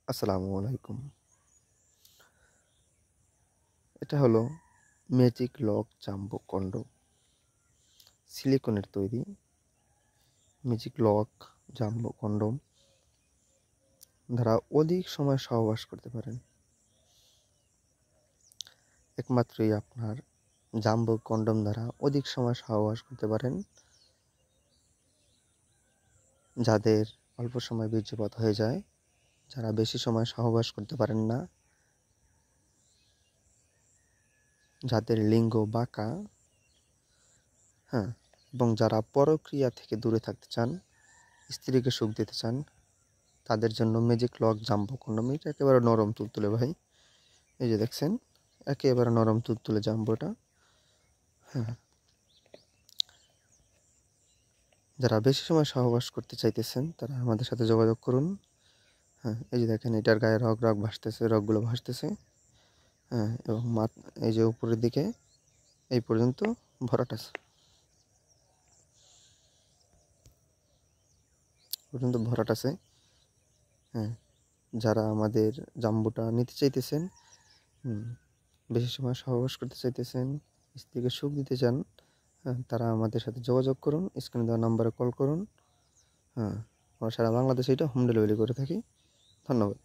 আসসালামু আলাইকুম। এটা হলো ম্যাজিক লক জাম্বো কন্ডম। সিলিকনের তৈরি ম্যাজিক লক জাম্বো কন্ডম দ্বারা অধিক সময় সহবাস করতে পারেন। একমাত্রই আপনার জাম্বো কন্ডম দ্বারা অধিক সময় সহবাস করতে পারেন যাদের অল্প সময় বীর্যপাত হয়ে যায়, যারা বেশি সময় সহবাস করতে পারেন না, যাদের লিঙ্গ বাঁকা, এবং যারা পরক্রিয়া থেকে দূরে থাকতে চান, স্ত্রীকে সুখ দিতে চান, তাদের জন্য ম্যাজিক লক জাম্বো কন্ডম। এটা একেবারে নরম তুলতুলে ভাই, এই যে দেখছেন, একেবারে নরম তুলতুলে জাম্বোটা। যারা বেশি সময় সহবাস করতে চাইতেছেন তারা আমাদের সাথে যোগাযোগ করুন। এই যে দেখেন, এটার গায়ে রগ ভাসতেছে, রগগুলো ভাসতেছে। এবং এই যে উপরের দিকে এই পর্যন্ত ভরাট আছে, যারা আমাদের জাম্বুটা নিতে চাইতেছেন, বেশি সময় সহবাস করতে চাইতেছেন, স্ত্রীকে সুখ দিতে চান, তারা আমাদের সাথে যোগাযোগ করুন। স্ক্রিনে দেওয়া নাম্বারে কল করুন। আমরা সারা বাংলাদেশে এটা হোম ডেলিভারি করে থাকি। ধন্যবাদ।